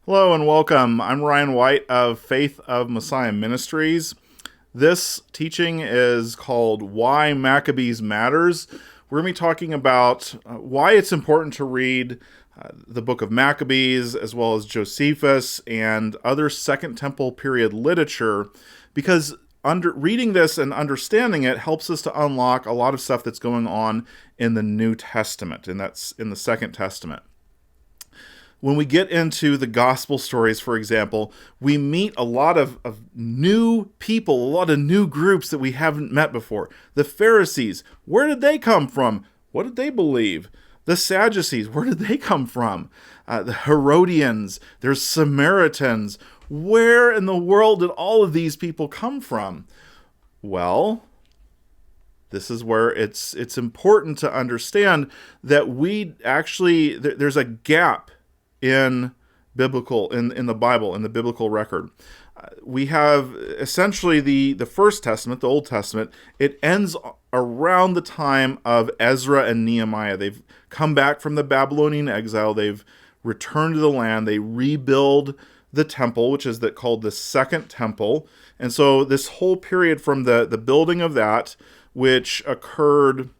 Hello and welcome. I'm Ryan White of Faith of Messiah Ministries. This teaching is called Why Maccabees Matters. We're going to be talking about why it's important to read the book of Maccabees as well as Josephus and other Second Temple period literature, because reading this and understanding it helps us to unlock a lot of stuff that's going on in the New Testament, and that's in the Second Testament. When we get into the gospel stories, for example, we meet a lot of new people, a lot of new groups that we haven't met before. The Pharisees, where did they come from? What did they believe? The Sadducees, where did they come from? The Herodians, there's Samaritans. Where in the world did all of these people come from? Well, this is where it's important to understand that there's a gap in the Bible, in the biblical record. We have essentially the First Testament, the Old Testament. It ends around the time of Ezra and Nehemiah. They've come back from the Babylonian exile. They've returned to the land. They rebuild the temple, which is called the Second Temple. And so this whole period from the building of that, which occurred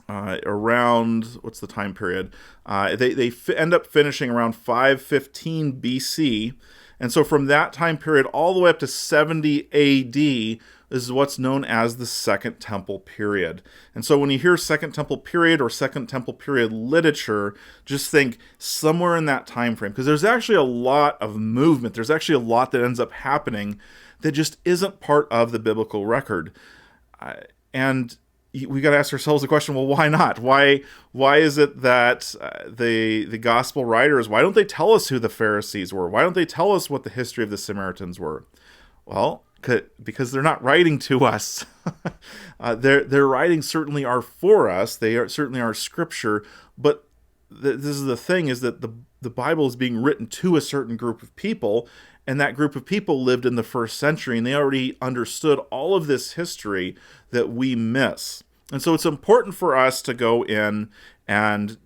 around, what's the time period? They end up finishing around 515 BC. And so from that time period all the way up to 70 AD is what's known as the Second Temple period. And so when you hear Second Temple period or Second Temple period literature, just think somewhere in that time frame, because there's actually a lot of movement. There's actually a lot that ends up happening that just isn't part of the biblical record. And we got to ask ourselves the question, well, why not? Why is it that the gospel writers, why don't they tell us who the Pharisees were? Why don't they tell us what the history of the Samaritans were? Well, because they're not writing to us. Their writings certainly are for us. They certainly are scripture. But this is the thing, is that the Bible is being written to a certain group of people, and that group of people lived in the first century, and they already understood all of this history that we miss. And so it's important for us to go in and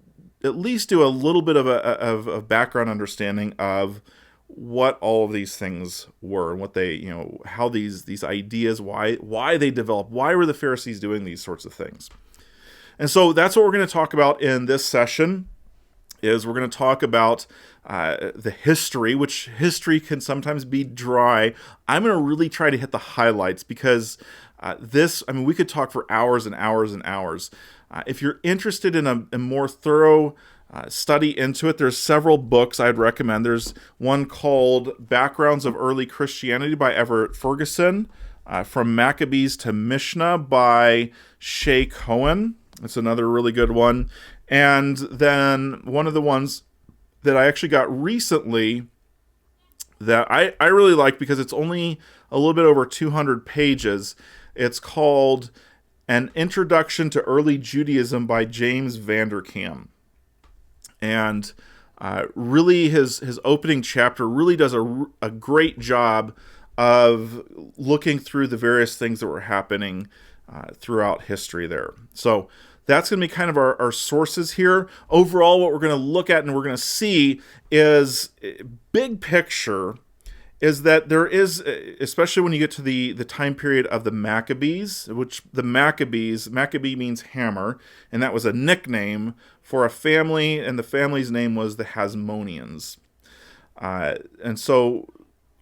at least do a little bit of a background understanding of what all of these things were and what they, how these ideas, why they developed, why were the Pharisees doing these sorts of things. And so that's what we're going to talk about in this session. We're going to talk about the history, which history can sometimes be dry. I'm going to really try to hit the highlights, because we could talk for hours and hours and hours. If you're interested in a more thorough study into it, there's several books I'd recommend. There's one called Backgrounds of Early Christianity by Everett Ferguson, From Maccabees to Mishnah by Shay Cohen. That's another really good one. And then one of the ones that I actually got recently that I really like, because it's only a little bit over 200 pages. It's called An Introduction to Early Judaism by James Vanderkam. And really his opening chapter really does a great job of looking through the various things that were happening throughout history there. So that's going to be kind of our sources here. Overall, what we're going to look at and we're going to see is, big picture, is that there is, especially when you get to the time period of the Maccabees, which Maccabee means hammer, and that was a nickname for a family, and the family's name was the Hasmoneans. And so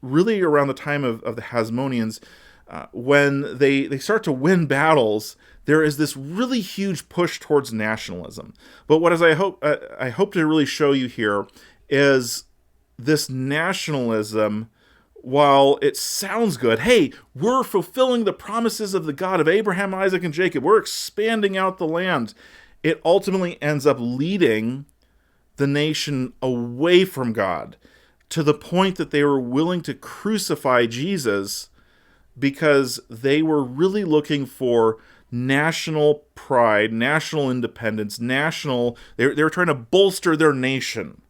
really around the time of the Hasmoneans, when they start to win battles, there is this really huge push towards nationalism. But what I hope to really show you here is this nationalism, while it sounds good, hey, we're fulfilling the promises of the God of Abraham, Isaac, and Jacob, we're expanding out the land, it ultimately ends up leading the nation away from God, to the point that they were willing to crucify Jesus, because they were really looking for national pride, national independence, they were trying to bolster their nation.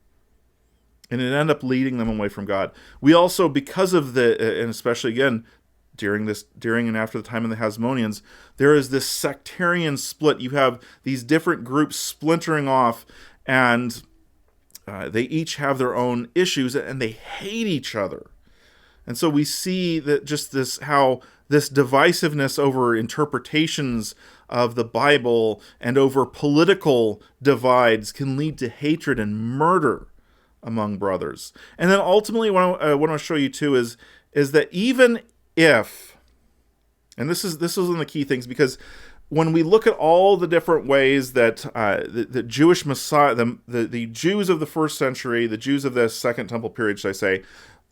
And it ended up leading them away from God. We also, because of and especially again, during and after the time of the Hasmoneans, there is this sectarian split. You have these different groups splintering off, and they each have their own issues, and they hate each other. And so we see that just this, how this divisiveness over interpretations of the Bible and over political divides can lead to hatred and murder among brothers. And then ultimately, what I want to show you too is that even if, and this is one of the key things, because when we look at all the different ways that the Jewish Messiah, the Jews of the first century, the Jews of the Second Temple period, should I say,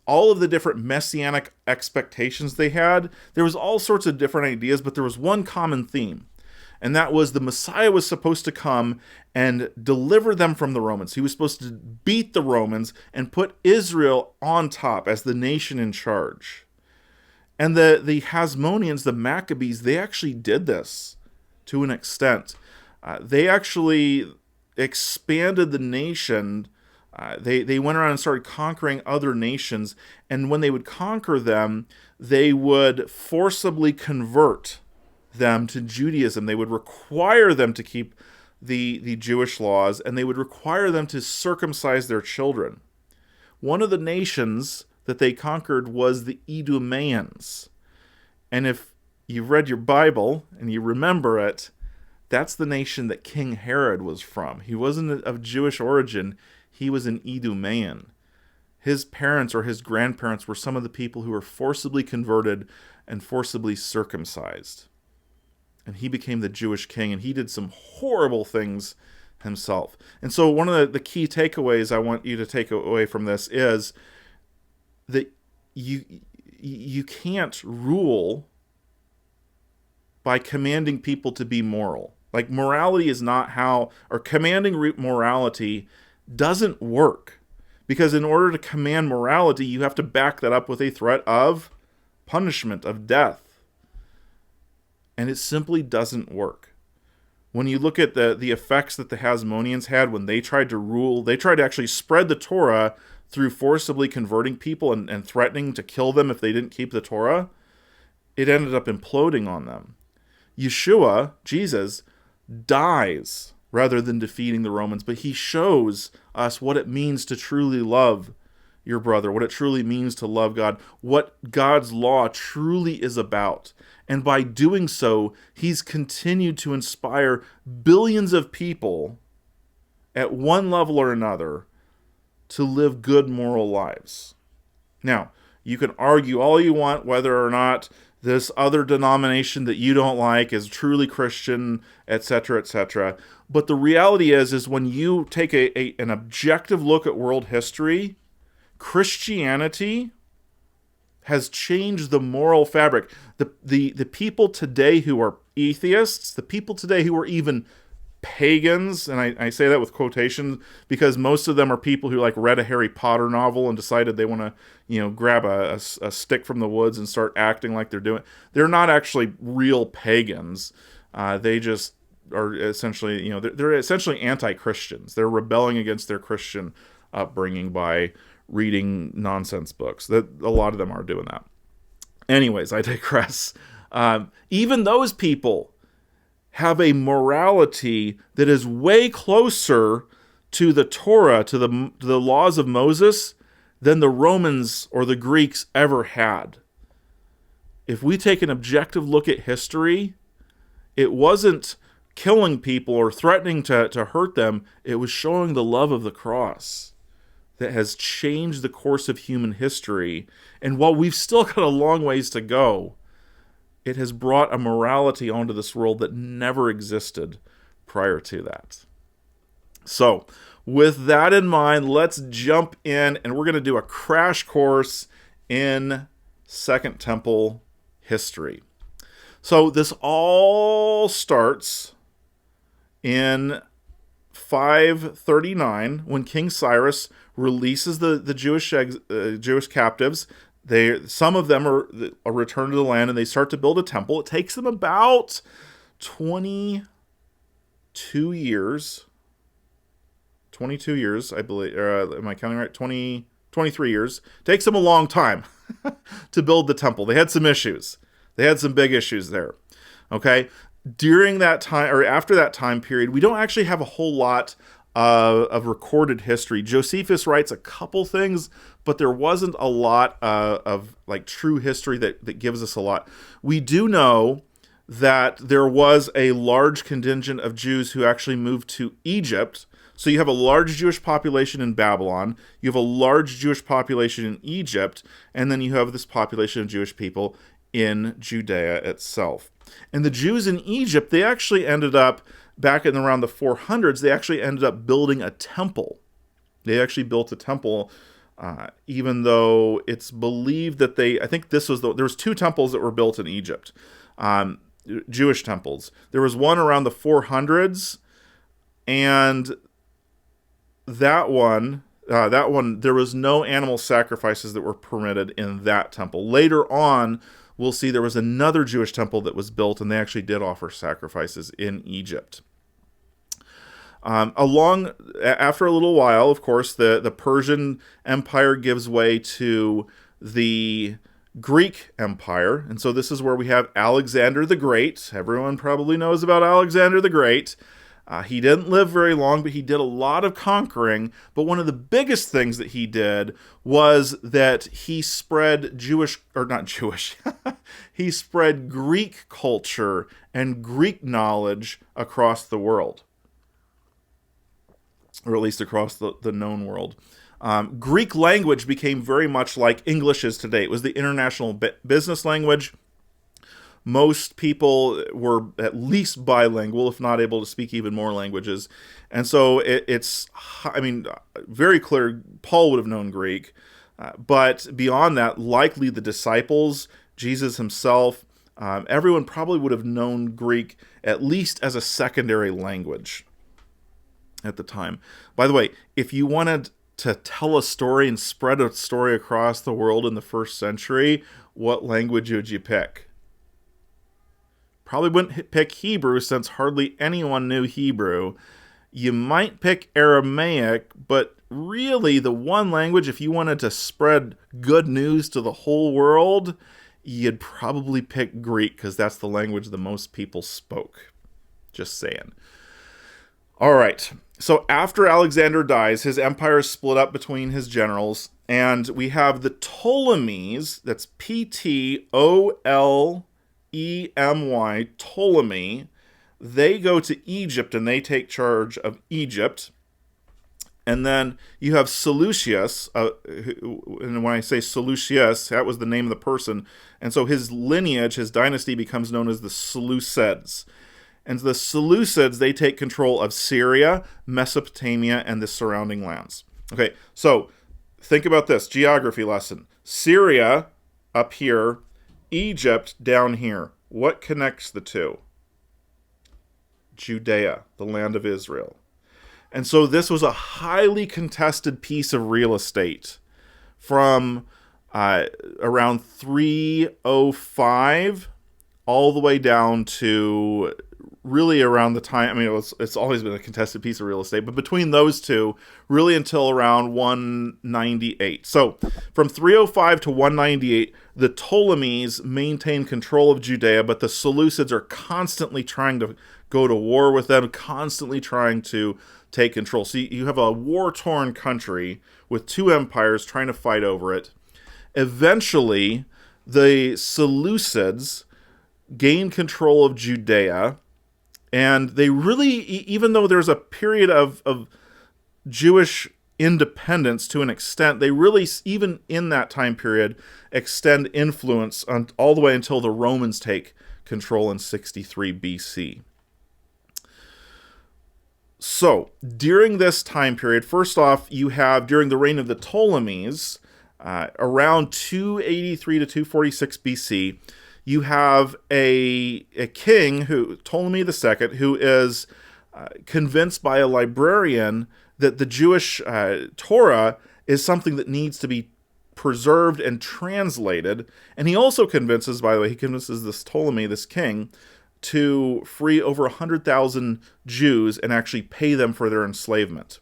all of the different messianic expectations they had, there was all sorts of different ideas, but there was one common theme. And that was the Messiah was supposed to come and deliver them from the Romans. He was supposed to beat the Romans and put Israel on top as the nation in charge. And the Hasmoneans, the Maccabees, they actually did this to an extent. They actually expanded the nation. They went around and started conquering other nations, and when they would conquer them, they would forcibly convert them to Judaism. They would require them to keep the Jewish laws, and they would require them to circumcise their children. One of the nations that they conquered was the Idumeans. And if you've read your Bible and you remember it, that's the nation that King Herod was from. He wasn't of Jewish origin. He was an Idumean. His parents or his grandparents were some of the people who were forcibly converted and forcibly circumcised. And he became the Jewish king, and he did some horrible things himself. And so one of the key takeaways I want you to take away from this is that you can't rule by commanding people to be moral. Like, morality is not how, or commanding morality doesn't work. Because in order to command morality, you have to back that up with a threat of punishment, of death. And it simply doesn't work. When you look at the effects that the Hasmoneans had when they tried to rule, they tried to actually spread the Torah through forcibly converting people and threatening to kill them if they didn't keep the Torah. It ended up imploding on them. Yeshua, Jesus, dies rather than defeating the Romans, but he shows us what it means to truly love your brother, what it truly means to love God, what God's law truly is about. And by doing so, he's continued to inspire billions of people at one level or another to live good moral lives. Now, you can argue all you want whether or not this other denomination that you don't like is truly Christian, etc., etc. But the reality is when you take an objective look at world history, Christianity has changed the moral fabric. The people today who are atheists, the people today who are even pagans, and I say that with quotation because most of them are people who like read a Harry Potter novel and decided they want to, grab a stick from the woods and start acting like they're doing. They're not actually real pagans. They just are essentially, they're essentially anti-Christians. They're rebelling against their Christian upbringing by reading nonsense books. That a lot of them are doing that. Anyways, I digress. Even those people have a morality that is way closer to the Torah, to the laws of Moses, than the Romans or the Greeks ever had. If we take an objective look at history, it wasn't killing people or threatening to hurt them. It was showing the love of the cross that has changed the course of human history. And while we've still got a long ways to go, it has brought a morality onto this world that never existed prior to that. So, with that in mind, let's jump in, and we're going to do a crash course in Second Temple history. So, this all starts in 539 when King Cyrus releases the Jewish captives. Some of them are returned to the land, and they start to build a temple. It takes them about 22 years. 22 years, I believe. Am I counting right? 23 years. It takes them a long time to build the temple. They had some issues. They had some big issues there. Okay? During that time, or after that time period, we don't actually have a whole lot of recorded history. Josephus writes a couple things, but there wasn't a lot of like true history that gives us a lot. We do know that there was a large contingent of Jews who actually moved to Egypt. So you have a large Jewish population in Babylon, you have a large Jewish population in Egypt, and then you have this population of Jewish people in Judea itself. And the Jews in Egypt, they actually ended up, back in around the 400s, they actually ended up building a temple. They actually built a temple, even though it's believed that I think there was two temples that were built in Egypt, Jewish temples. There was one around the 400s, and that one, there was no animal sacrifices that were permitted in that temple. Later on, we'll see there was another Jewish temple that was built, and they actually did offer sacrifices in Egypt. After a little while, of course, the Persian Empire gives way to the Greek Empire, and so this is where we have Alexander the Great. Everyone probably knows about Alexander the Great. He didn't live very long, but he did a lot of conquering. But one of the biggest things that he did was that he spread he spread Greek culture and Greek knowledge across the world, or at least across the known world. Greek language became very much like English is today. It was the international business language. Most people were at least bilingual, if not able to speak even more languages. And so it's very clear Paul would have known Greek. But beyond that, likely the disciples, Jesus himself, everyone probably would have known Greek at least as a secondary language at the time. By the way, if you wanted to tell a story and spread a story across the world in the first century, what language would you pick? Probably wouldn't pick Hebrew, since hardly anyone knew Hebrew. You might pick Aramaic, but really the one language, if you wanted to spread good news to the whole world, you'd probably pick Greek, because that's the language that most people spoke. Just saying. All right. So after Alexander dies, his empire is split up between his generals, and we have the Ptolemies. That's Ptolemy, Ptolemy. They go to Egypt and they take charge of Egypt. And then you have Seleucus, and when I say Seleucus, that was the name of the person. And so his lineage, his dynasty, becomes known as the Seleucids. And the Seleucids, they take control of Syria, Mesopotamia, and the surrounding lands. Okay, so think about this geography lesson. Syria up here, Egypt down here. What connects the two? Judea, the land of Israel. And so this was a highly contested piece of real estate from around 305 all the way down to really around the time, it's always been a contested piece of real estate, but between those two, really until around 198. So from 305 to 198, the Ptolemies maintain control of Judea, but the Seleucids are constantly trying to go to war with them, constantly trying to take control. So you have a war-torn country with two empires trying to fight over it. Eventually, the Seleucids gain control of Judea, and they really, even though there's a period of Jewish independence to an extent, they really, even in that time period, extend influence all the way until the Romans take control in 63 BC. So, during this time period, first off, you have, during the reign of the Ptolemies, around 283 to 246 BC, you have a king, Ptolemy II, who is convinced by a librarian that the Jewish Torah is something that needs to be preserved and translated. And he also convinces this Ptolemy, this king, to free over 100,000 Jews and actually pay them for their enslavement.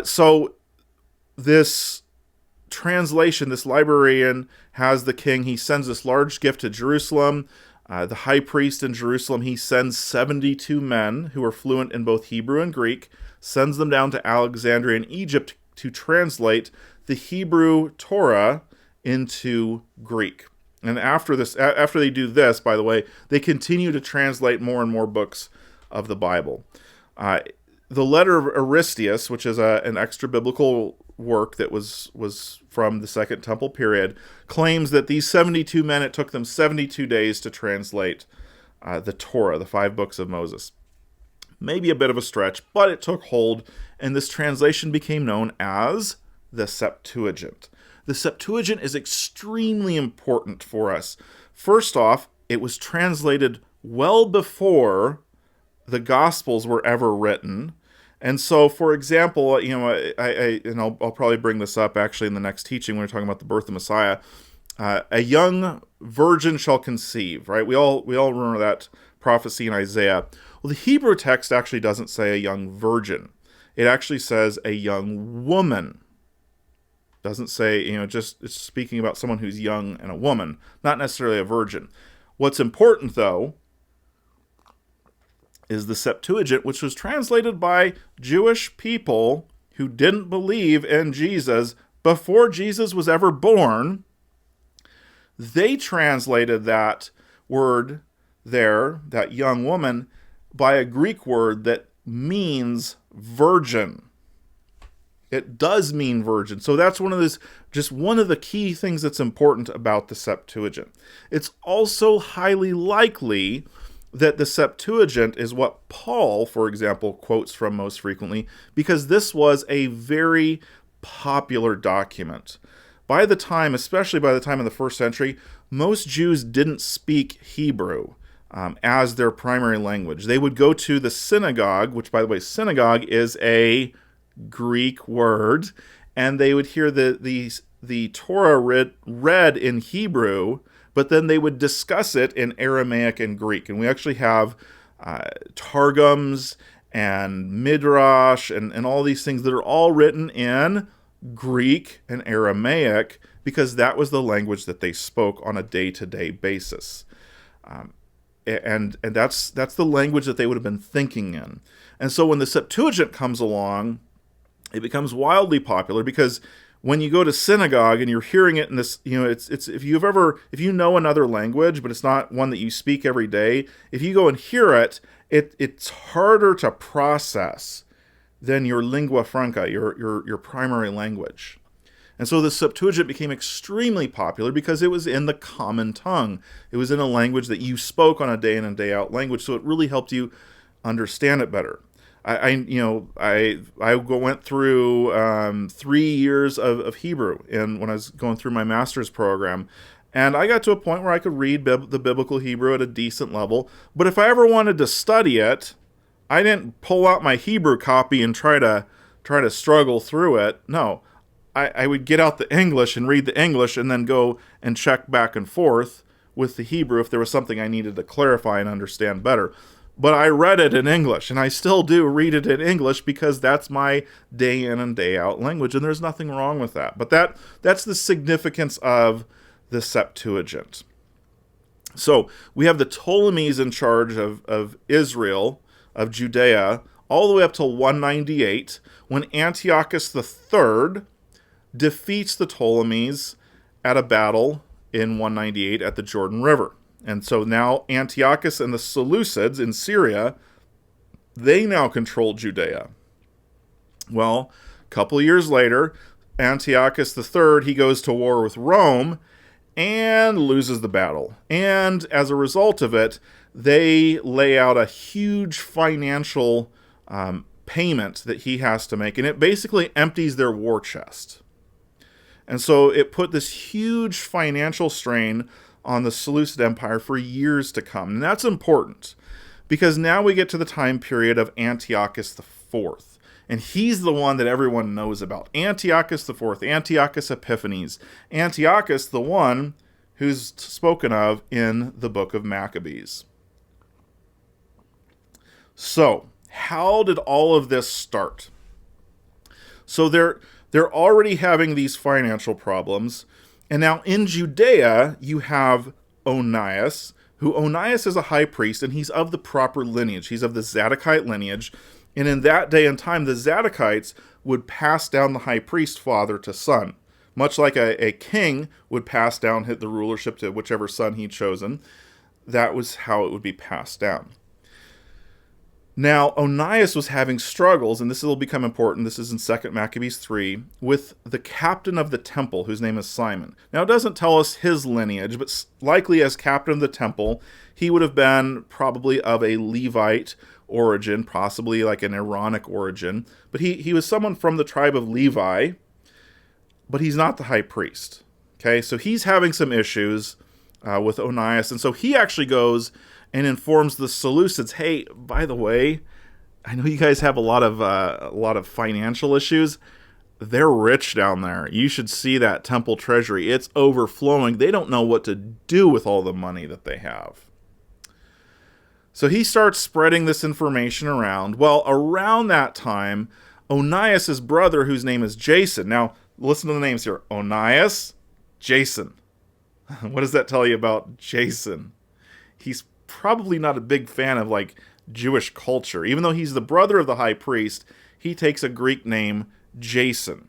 So this translation, this librarian has the king, he sends this large gift to Jerusalem. The high priest in Jerusalem, he sends 72 men who are fluent in both Hebrew and Greek, sends them down to Alexandria in Egypt to translate the Hebrew Torah into Greek. And after they do this, by the way, they continue to translate more and more books of the Bible. The letter of Aristeas, which is an extra biblical work that was from the Second Temple period, claims that these 72 men, it took them 72 days to translate the Torah, the 5 books of Moses. Maybe a bit of a stretch, but it took hold, and this translation became known as the Septuagint. The Septuagint is extremely important for us. First off, it was translated well before the Gospels were ever written. And so, for example, I'll probably bring this up actually in the next teaching when we're talking about the birth of Messiah. A young virgin shall conceive, right? We all remember that prophecy in Isaiah. Well, the Hebrew text actually doesn't say a young virgin. It actually says a young woman. Doesn't say, it's speaking about someone who's young and a woman, not necessarily a virgin. What's important, though, is the Septuagint, which was translated by Jewish people who didn't believe in Jesus before Jesus was ever born. They translated that word there, that young woman, by a Greek word that means virgin. It does mean virgin. So that's one of the key things that's important about the Septuagint. It's also highly likely that the Septuagint is what Paul, for example, quotes from most frequently, because this was a very popular document. Especially by the time of the first century, most Jews didn't speak Hebrew as their primary language. They would go to the synagogue, which, by the way, synagogue is a Greek word, and they would hear the Torah read in Hebrew, but then they would discuss it in Aramaic and Greek. And we actually have Targums and Midrash and all these things that are all written in Greek and Aramaic, because that was the language that they spoke on a day-to-day basis. And that's the language that they would have been thinking in. And so when the Septuagint comes along, it becomes wildly popular, because when you go to synagogue and you're hearing it in this, it's if you know another language, but it's not one that you speak every day, if you go and hear it, it's harder to process than your lingua franca, your primary language. And so the Septuagint became extremely popular because it was in the common tongue. It was in a language that you spoke on a day in and day out language, so it really helped you understand it better. I went through 3 years of Hebrew when I was going through my master's program, and I got to a point where I could read the biblical Hebrew at a decent level. But if I ever wanted to study it, I didn't pull out my Hebrew copy and try to struggle through it. No, I would get out the English and read the English, and then go and check back and forth with the Hebrew if there was something I needed to clarify and understand better. But I read it in English, and I still do read it in English because that's my day in and day out language, and there's nothing wrong with that. But that's the significance of the Septuagint. So we have the Ptolemies in charge of Israel, of Judea, all the way up till 198, when Antiochus III defeats the Ptolemies at a battle in 198 at the Jordan River. And so now Antiochus and the Seleucids in Syria, they now control Judea. Well, a couple of years later, Antiochus III, he goes to war with Rome and loses the battle. And as a result of it, they lay out a huge financial payment that he has to make. And it basically empties their war chest. And so it put this huge financial strain on the Seleucid Empire for years to come. And that's important, because now we get to the time period of Antiochus IV. And he's the one that everyone knows about. Antiochus IV, Antiochus Epiphanes. Antiochus, the one who's spoken of in the book of Maccabees. So, how did all of this start? So they're already having these financial problems. And now in Judea, you have Onias, who Onias is a high priest, and he's of the proper lineage. He's of the Zadokite lineage, And in that day and time, the Zadokites would pass down the high priest father to son, much like a king would pass down the rulership to whichever son he'd chosen. That was how it would be passed down. Now, Onias was having struggles, and this will become important, this is in 2 Maccabees 3, with the captain of the temple, whose name is Simon. Now, it doesn't tell us his lineage, but likely as captain of the temple, he would have been probably of a Levite origin, possibly like an Aaronic origin. But he was someone from the tribe of Levi, but he's not the high priest. Okay, so he's having some issues with Onias, and so he actually goes and informs the Seleucids, hey, by the way, I know you guys have a lot of financial issues. They're rich down there. You should see that temple treasury. It's overflowing. They don't know what to do with all the money that they have. So he starts spreading this information around. Well, around that time, Onias' brother, whose name is Jason. Now, listen to the names here. Onias, Jason. What does that tell you about Jason? He's probably not a big fan of like Jewish culture. Even though he's the brother of the high priest, he takes a Greek name, Jason.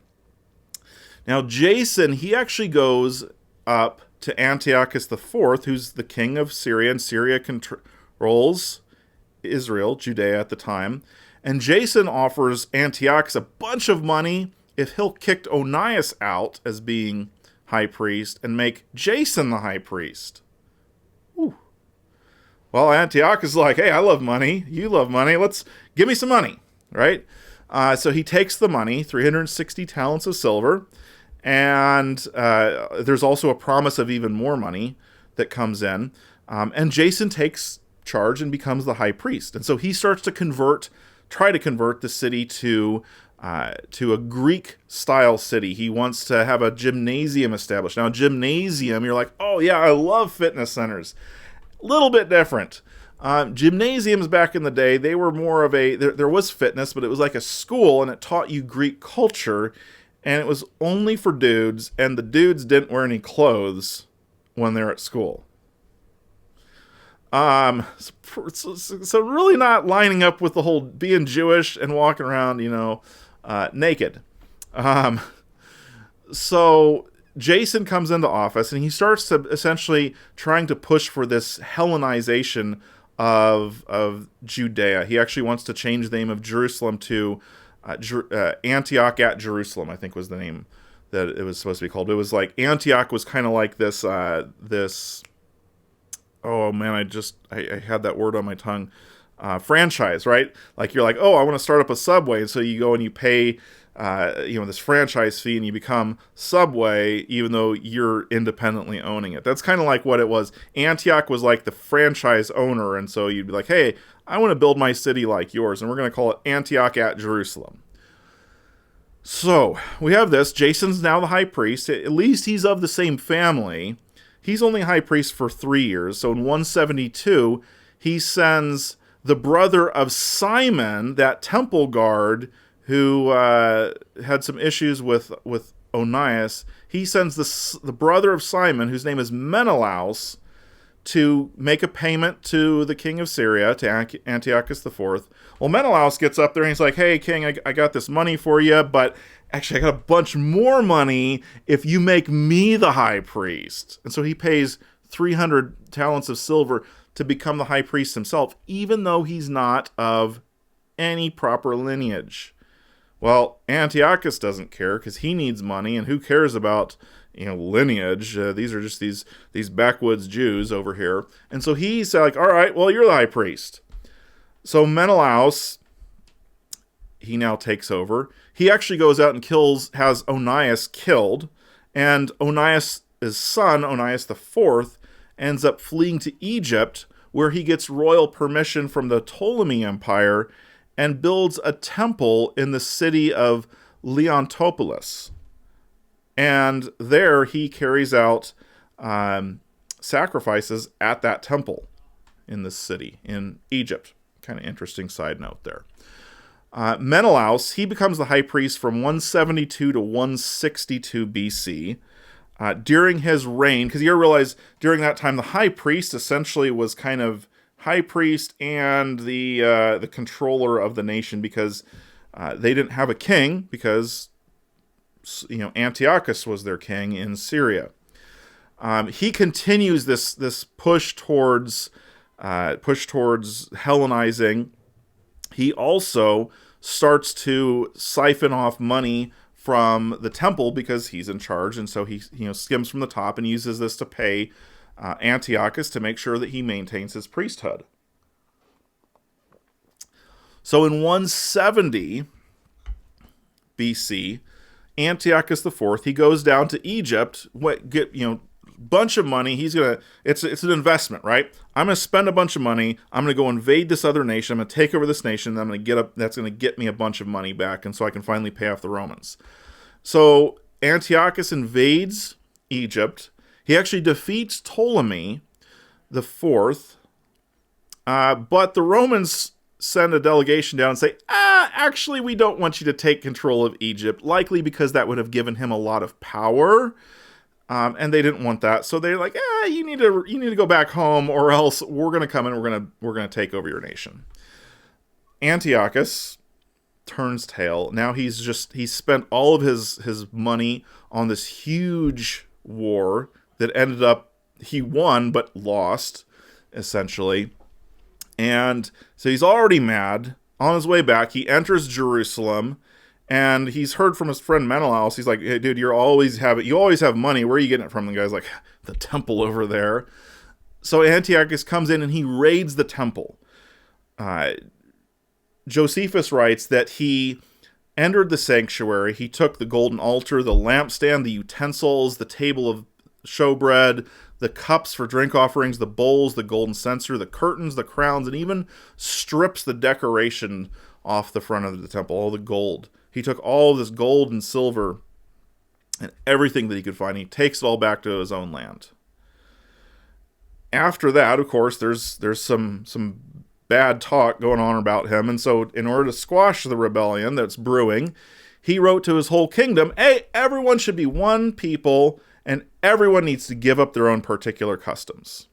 Now, Jason, he actually goes up to Antiochus IV, who's the king of Syria, and Syria controls Israel, Judea at the time. And Jason offers Antiochus a bunch of money if he'll kick Onias out as being high priest and make Jason the high priest. Ooh. Well, Antiochus is like, hey, I love money. You love money. Give me some money, right? So he takes the money, 360 talents of silver, and there's also a promise of even more money that comes in. And Jason takes charge and becomes the high priest. And so he starts to try to convert the city to a Greek-style city. He wants to have a gymnasium established. Now, a gymnasium, you're like, oh yeah, I love fitness centers. Little bit different. Gymnasiums back in the day, they were more of there was fitness, but it was like a school, and it taught you Greek culture, and it was only for dudes, and the dudes didn't wear any clothes when they're at school. So really not lining up with the whole being Jewish and walking around, naked. So Jason comes into office, and he starts to essentially trying to push for this Hellenization of Judea. He actually wants to change the name of Jerusalem to Antioch at Jerusalem, I think was the name that it was supposed to be called. It was like Antioch was kind of like this oh man, I had that word on my tongue. Franchise, right? Like you're like, oh, I want to start up a Subway, and so you go and you pay this franchise fee, and you become Subway, even though you're independently owning it. That's kind of like what it was. Antioch was like the franchise owner, and so you'd be like, hey, I want to build my city like yours, and we're going to call it Antioch at Jerusalem. So we have this. Jason's now the high priest. At least he's of the same family. He's only high priest for 3 years. So in 172, he sends the brother of Simon, that temple guard who had some issues with Onias. He sends the brother of Simon, whose name is Menelaus, to make a payment to the king of Syria, to Antiochus IV. Well, Menelaus gets up there and he's like, hey, king, I got this money for you, but actually I got a bunch more money if you make me the high priest. And so he pays 300 talents of silver to become the high priest himself, even though he's not of any proper lineage. Well, Antiochus doesn't care because he needs money, and who cares about lineage? These are just these backwoods Jews over here. And so he's like, all right, well, you're the high priest. So Menelaus, he now takes over. He actually goes out and has Onias killed, and Onias' son, Onias IV, ends up fleeing to Egypt, where he gets royal permission from the Ptolemy Empire and builds a temple in the city of Leontopolis. And there he carries out sacrifices at that temple in this city in Egypt. Kind of interesting side note there. Menelaus, he becomes the high priest from 172 to 162 BC. During his reign, because you realize during that time the high priest essentially was kind of high priest and the controller of the nation, because they didn't have a king, because Antiochus was their king in Syria. He continues this push towards Hellenizing. He also starts to siphon off money from the temple because he's in charge, and so he skims from the top and uses this to pay Antiochus to make sure that he maintains his priesthood. So in 170 BC, Antiochus IV, he goes down to Egypt, bunch of money. It's an investment, right? I'm going to spend a bunch of money. I'm going to go invade this other nation. I'm going to take over this nation. And that's going to get me a bunch of money back, and so I can finally pay off the Romans. So Antiochus invades Egypt. He actually defeats Ptolemy the Fourth, but the Romans send a delegation down and say, actually, we don't want you to take control of Egypt, likely because that would have given him a lot of power. And they didn't want that, so they're like, you need to go back home, or else we're gonna come and we're gonna take over your nation. Antiochus turns tail. Now he's spent all of his money on this huge war that ended up he won but lost, essentially. And so he's already mad. On his way back, he enters Jerusalem. And he's heard from his friend Menelaus. He's like, hey, dude, you always have money. Where are you getting it from? The guy's like, the temple over there. So Antiochus comes in and he raids the temple. Josephus writes that he entered the sanctuary. He took the golden altar, the lampstand, the utensils, the table of showbread, the cups for drink offerings, the bowls, the golden censer, the curtains, the crowns, and even strips the decoration off the front of the temple, all the gold. He took all of this gold and silver and everything that he could find. He takes it all back to his own land. After that, of course, there's some bad talk going on about him. And so in order to squash the rebellion that's brewing, he wrote to his whole kingdom, hey, everyone should be one people and everyone needs to give up their own particular customs.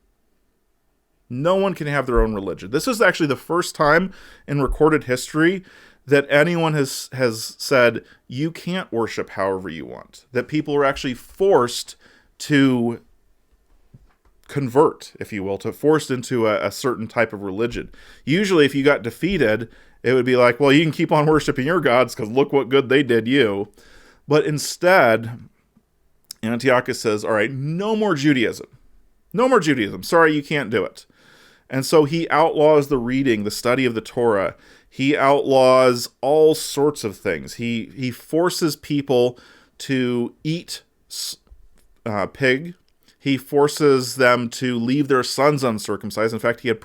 No one can have their own religion. This is actually the first time in recorded history that anyone has said, you can't worship however you want. That people are actually forced to convert, if you will, forced into a certain type of religion. Usually, if you got defeated, it would be like, well, you can keep on worshiping your gods because look what good they did you. But instead, Antiochus says, all right, no more Judaism. No more Judaism. Sorry, you can't do it. And so he outlaws the reading, the study of the Torah. He outlaws all sorts of things. He forces people to eat pig. He forces them to leave their sons uncircumcised. In fact, he had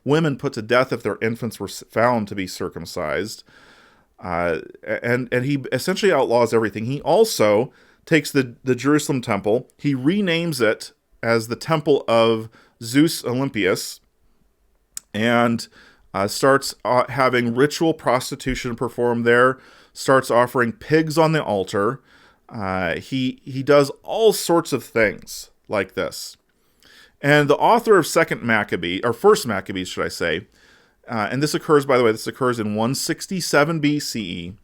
women put to death if their infants were found to be circumcised. And he essentially outlaws everything. He also takes the Jerusalem temple. He renames it as the Temple of Zeus Olympius, and starts having ritual prostitution performed there, starts offering pigs on the altar. He does all sorts of things like this. And the author of First Maccabees, should I say, and this occurs, by the way, in 167 BCE.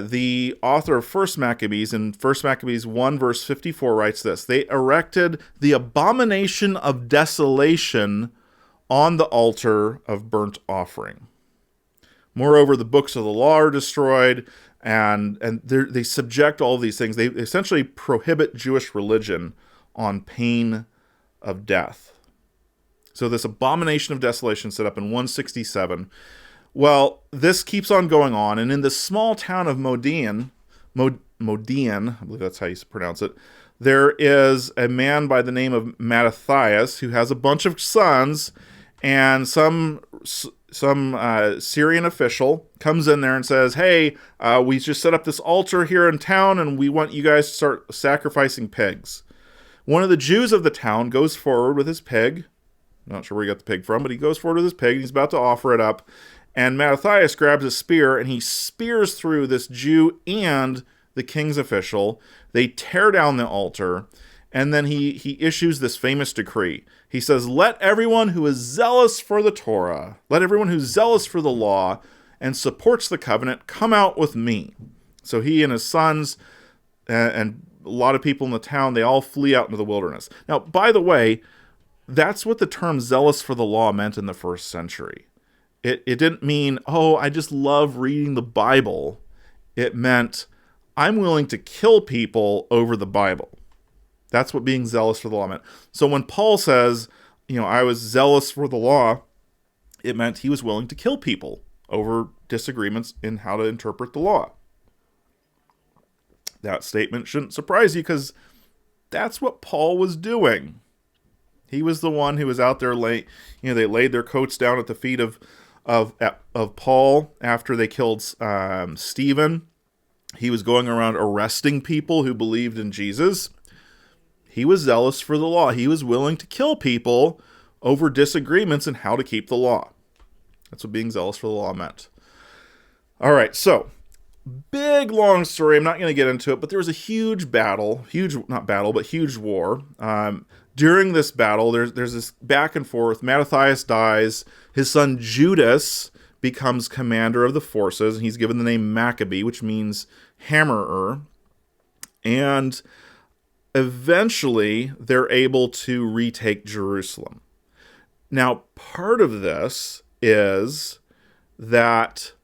The author of First Maccabees, in First Maccabees 1 verse 54, writes this: they erected the abomination of desolation on the altar of burnt offering. Moreover, the books of the law are destroyed, and they subject all of these things. They essentially prohibit Jewish religion on pain of death. So this abomination of desolation set up in 167. Well, this keeps on going on, and in the small town of Modian, I believe that's how you pronounce it, there is a man by the name of Mattathias who has a bunch of sons, and some Syrian official comes in there and says, hey, we just set up this altar here in town, and we want you guys to start sacrificing pigs. One of the Jews of the town goes forward with his pig. I'm not sure where he got the pig from, but he goes forward with his pig, and he's about to offer it up. And Mattathias grabs a spear, and he spears through this Jew and the king's official. They tear down the altar, And then he issues this famous decree. He says, let everyone who is zealous for the Torah, let everyone who's zealous for the law and supports the covenant come out with me. So he and his sons and a lot of people in the town, they all flee out into the wilderness. Now, by the way, that's what the term zealous for the law meant in the first century. It didn't mean, oh, I just love reading the Bible. It meant, I'm willing to kill people over the Bible. That's what being zealous for the law meant. So when Paul says, I was zealous for the law, it meant he was willing to kill people over disagreements in how to interpret the law. That statement shouldn't surprise you because that's what Paul was doing. He was the one who was out there they laid their coats down at the feet of Paul after they killed Stephen. He was going around arresting people who believed in Jesus. He was zealous for the law. He was willing to kill people over disagreements in how to keep the law. That's what being zealous for the law meant. All right, so big, long story. I'm not going to get into it, but there was a huge war. During this battle, there's this back and forth. Mattathias dies. His son Judas becomes commander of the forces, and he's given the name Maccabee, which means hammerer. And eventually, they're able to retake Jerusalem. Now, part of this is that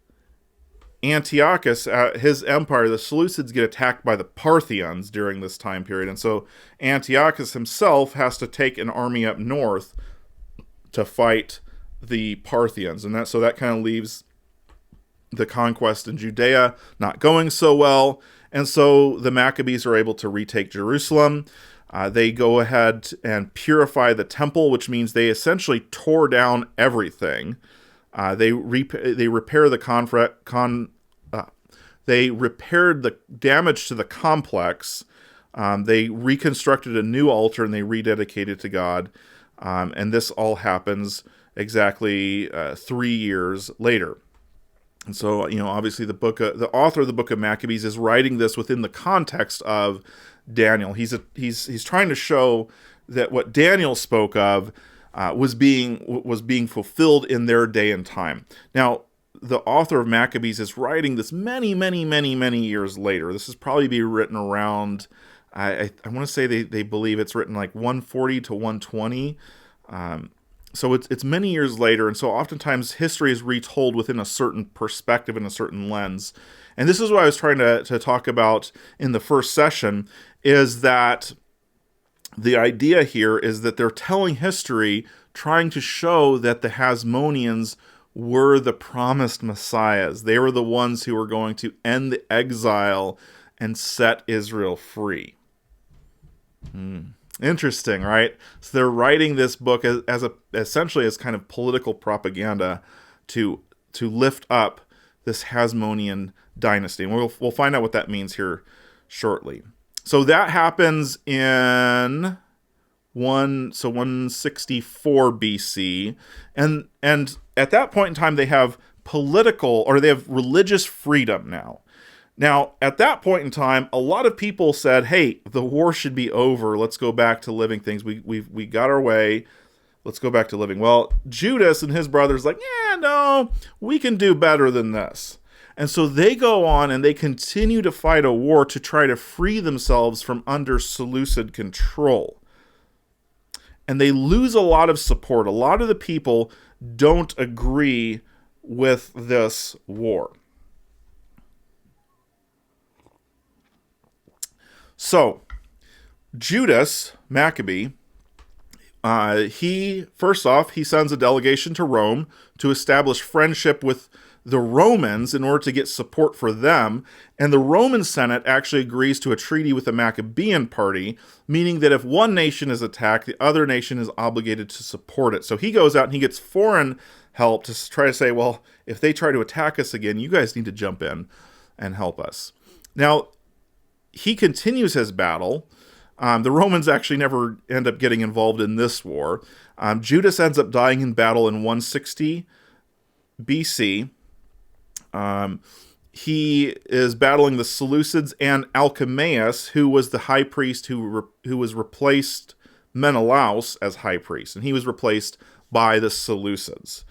Antiochus, his empire, the Seleucids get attacked by the Parthians during this time period. And so Antiochus himself has to take an army up north to fight the Parthians. And so that kind of leaves the conquest in Judea not going so well. And so the Maccabees are able to retake Jerusalem. They go ahead and purify the temple, which means they essentially tore down everything. They repaired the damage to the complex. They reconstructed a new altar and they rededicated to God. And this all happens exactly 3 years later. And so, obviously the author of the book of Maccabees is writing this within the context of Daniel. He's trying to show that what Daniel spoke of was being fulfilled in their day and time. Now, the author of Maccabees is writing this many, many, many, many years later. This is probably be written around, I want to say they believe it's written like 140 to 120. So it's many years later, and so oftentimes history is retold within a certain perspective and a certain lens. And this is what I was trying to talk about in the first session, is that the idea here is that they're telling history, trying to show that the Hasmoneans were the promised messiahs. They were the ones who were going to end the exile and set Israel free. Interesting, right? So they're writing this book essentially as kind of political propaganda to lift up this Hasmonean dynasty. And we'll find out what that means here shortly. So that happens in 164 BC. And at that point in time, they have religious freedom now. Now, at that point in time, a lot of people said, hey, the war should be over. Let's go back to living things. We got our way. Let's go back to living. Well, Judas and his brothers like, yeah, no, we can do better than this. And so they go on and they continue to fight a war to try to free themselves from under Seleucid control. And they lose a lot of support. A lot of the people don't agree with this war. So, Judas Maccabee, he sends a delegation to Rome to establish friendship with the Romans in order to get support for them. And the Roman Senate actually agrees to a treaty with the Maccabean party, meaning that if one nation is attacked, the other nation is obligated to support it. So he goes out and he gets foreign help to try to say, well, if they try to attack us again, you guys need to jump in and help us. Now, he continues his battle. The Romans actually never end up getting involved in this war. Judas ends up dying in battle in 160 BC. he is battling the Seleucids and Alcemaeus, who was the high priest who was replaced Menelaus as high priest, and he was replaced by the Seleucids.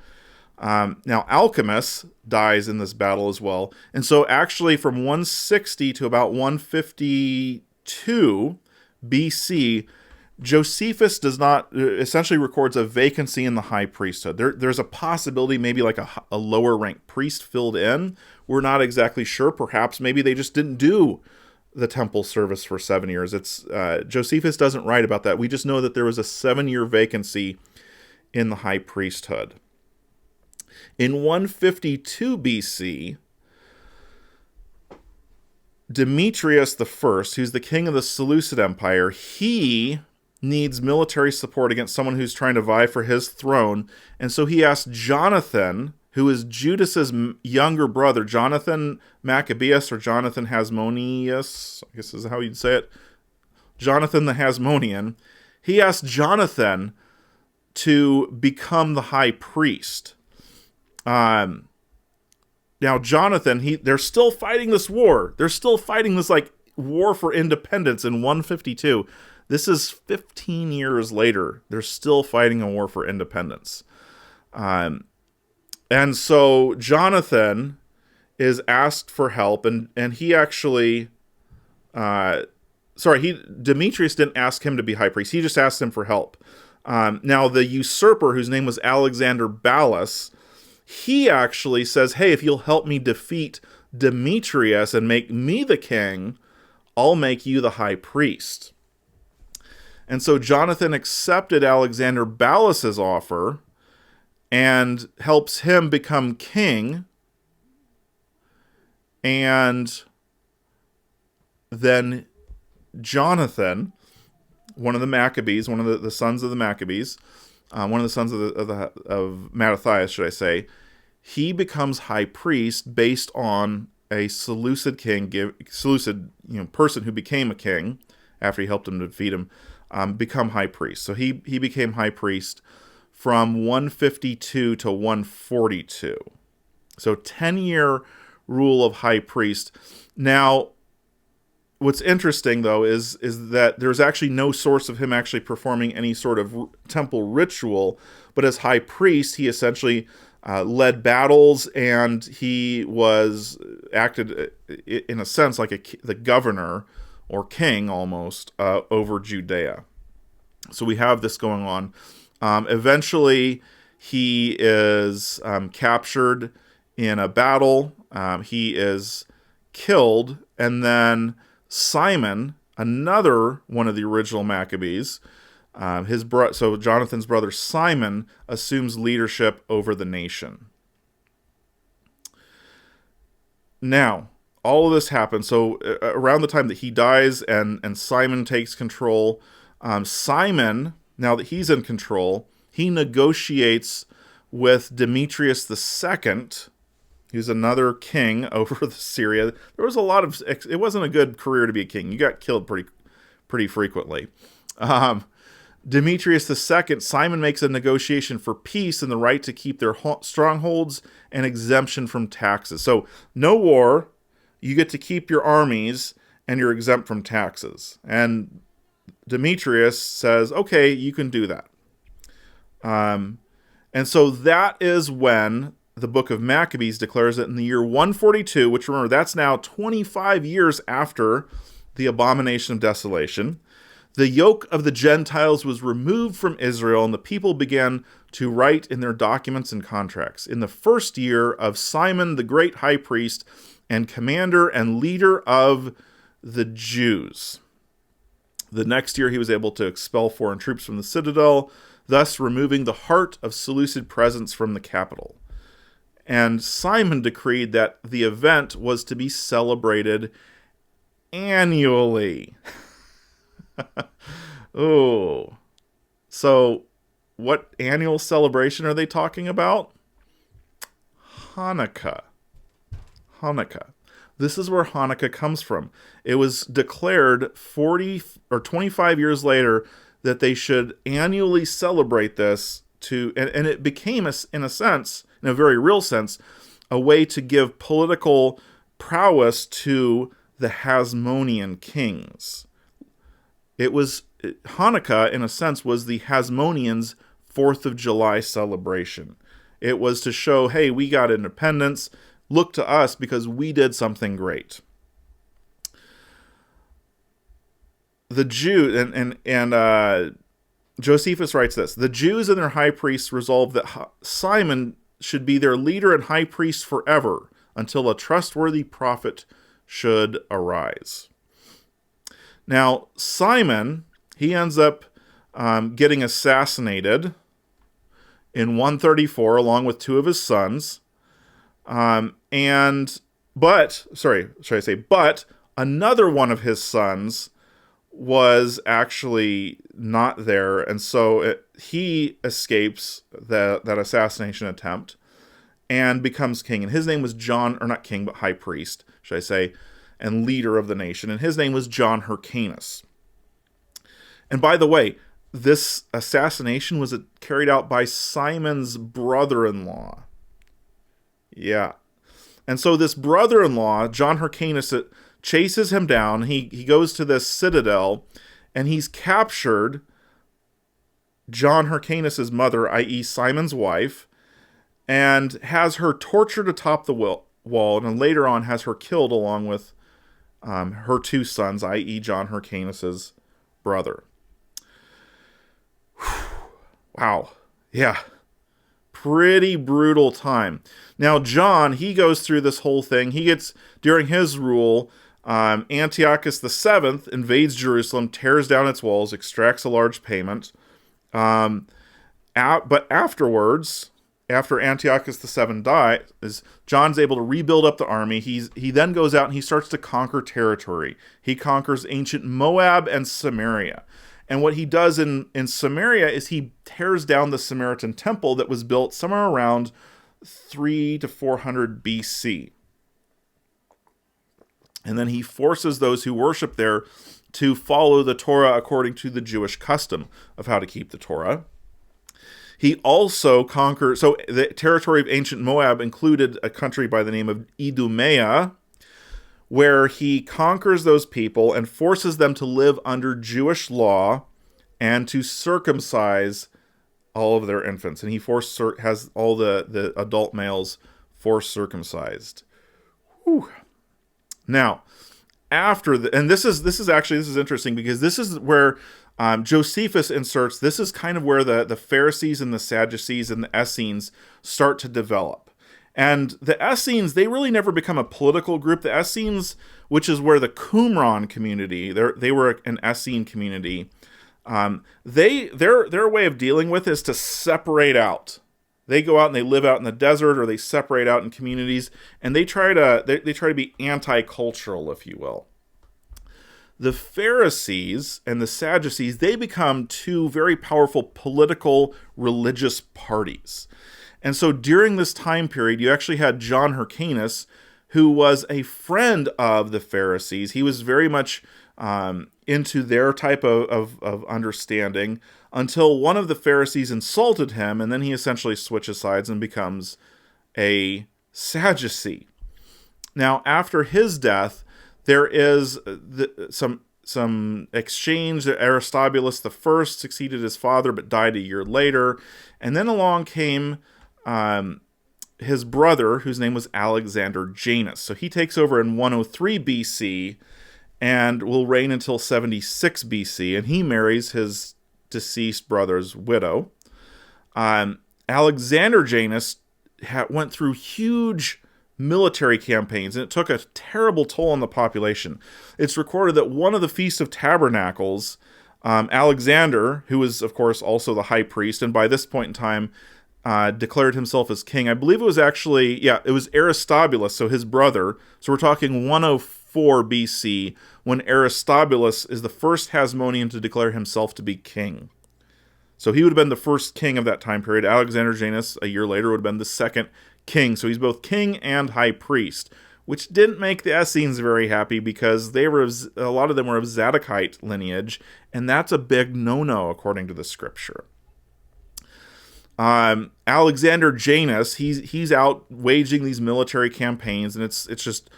Now, Alchemist dies in this battle as well. And so actually from 160 to about 152 BC, Josephus essentially records a vacancy in the high priesthood. There's a possibility maybe like a lower ranked priest filled in. We're not exactly sure. Perhaps maybe they just didn't do the temple service for 7 years. Josephus doesn't write about that. We just know that there was a 7-year vacancy in the high priesthood. In 152 BC, Demetrius I, who's the king of the Seleucid Empire, he needs military support against someone who's trying to vie for his throne. And so he asked Jonathan, who is Judas's younger brother, Jonathan Maccabees or Jonathan Hasmoneus, I guess is how you'd say it, Jonathan the Hasmonean. He asked Jonathan to become the high priest. Now Jonathan, they're still fighting this war. They're still fighting this like war for independence in 152. This is 15 years later. They're still fighting a war for independence. And so Jonathan is asked for help, and he actually, Demetrius didn't ask him to be high priest. He just asked him for help. Now the usurper, whose name was Alexander Ballas, he actually says, hey, if you'll help me defeat Demetrius and make me the king, I'll make you the high priest. And so Jonathan accepted Alexander Ballas's offer and helps him become king. And then Jonathan, one of the Maccabees, one of the sons of the Maccabees, one of the sons of Mattathias, should I say, he becomes high priest based on a Seleucid person who became a king after he helped him to defeat him, become high priest. So he became high priest from 152 to 142. So 10-year rule of high priest. Now, what's interesting, though, is that there's actually no source of him actually performing any sort of temple ritual, but as high priest, he essentially led battles, and he acted, in a sense, like the governor, or king almost, over Judea. So we have this going on. Eventually, he is captured in a battle. He is killed, and then Simon, another one of the original Maccabees, so Jonathan's brother Simon assumes leadership over the nation. Now, all of this happens. So around the time that he dies and Simon takes control, Simon, now that he's in control, he negotiates with Demetrius II, who's another king over Syria. There was it wasn't a good career to be a king. You got killed pretty frequently. Demetrius II, Simon makes a negotiation for peace and the right to keep their strongholds and exemption from taxes. So no war, you get to keep your armies, and you're exempt from taxes. And Demetrius says, okay, you can do that. And so that is when the book of Maccabees declares that in the year 142, which remember, that's now 25 years after the abomination of desolation, the yoke of the Gentiles was removed from Israel, and the people began to write in their documents and contracts. In the first year of Simon, the great high priest and commander and leader of the Jews. The next year, he was able to expel foreign troops from the citadel, thus removing the heart of Seleucid presence from the capital. And Simon decreed that the event was to be celebrated annually. Oh. So, what annual celebration are they talking about? Hanukkah. This is where Hanukkah comes from. It was declared 40 or 25 years later that they should annually celebrate this and it became, in a sense, in a very real sense, a way to give political prowess to the Hasmonean kings. Hanukkah, in a sense, was the Hasmoneans' 4th of July celebration. It was to show, hey, we got independence. Look to us because we did something great. The Jew and Josephus writes this: the Jews and their high priests resolved that Simon should be their leader and high priest forever until a trustworthy prophet should arise. Now, Simon, he ends up getting assassinated in 134 along with 2 of his sons. But another one of his sons was actually not there, and so he escapes that assassination attempt and becomes king. And his name was John, or not king, but high priest, should I say, and leader of the nation. And his name was John Hyrcanus. And by the way, this assassination was carried out by Simon's brother-in-law. Yeah. And so this brother-in-law, John Hyrcanus, chases him down. He goes to this citadel, and he's captured John Hyrcanus' mother, i.e. Simon's wife, and has her tortured atop the wall, and then later on has her killed along with her 2 sons, i.e. John Hyrcanus' brother. Wow. Yeah. Pretty brutal time. Now, John, he goes through this whole thing. During his rule, Antiochus VII invades Jerusalem, tears down its walls, extracts a large payment. But afterwards, after Antiochus VII dies, John's able to rebuild up the army. He then goes out and he starts to conquer territory. He conquers ancient Moab and Samaria. And what he does in Samaria is he tears down the Samaritan temple that was built somewhere around 300 to 400 BC. And then he forces those who worship there to follow the Torah according to the Jewish custom of how to keep the Torah. He also conquered, so the territory of ancient Moab included a country by the name of Idumea, where he conquers those people and forces them to live under Jewish law and to circumcise all of their infants. And he has all the adult males forced circumcised. Whew. Now, this is interesting because this is where Josephus inserts, this is kind of where the Pharisees and the Sadducees and the Essenes start to develop. And the Essenes, they really never become a political group. The Essenes, which is where the Qumran community, they were an Essene community, their way of dealing with is to separate out. They go out and they live out in the desert, or they separate out in communities, and they try to be anti-cultural, if you will. The Pharisees and the Sadducees, they become 2 very powerful political, religious parties. And so during this time period, you actually had John Hyrcanus, who was a friend of the Pharisees. He was very much into their type of understanding, until one of the Pharisees insulted him, and then he essentially switches sides and becomes a Sadducee. Now, after his death, there is some exchange. Aristobulus I succeeded his father, but died a year later. And then along came his brother, whose name was Alexander Janus. So he takes over in 103 BC and will reign until 76 BC, and he marries his deceased brother's widow. Alexander Janus went through huge military campaigns, and it took a terrible toll on the population. It's recorded that one of the Feast of Tabernacles, Alexander, who was, of course, also the high priest, and by this point in time declared himself as king. I believe it was it was Aristobulus, so his brother. So we're talking 104 BC, when Aristobulus is the first Hasmonean to declare himself to be king. So he would have been the first king of that time period. Alexander Janus, a year later, would have been the second king. So he's both king and high priest, which didn't make the Essenes very happy, because a lot of them were of Zadokite lineage, and that's a big no-no according to the scripture. Alexander Janus, he's out waging these military campaigns, and it's just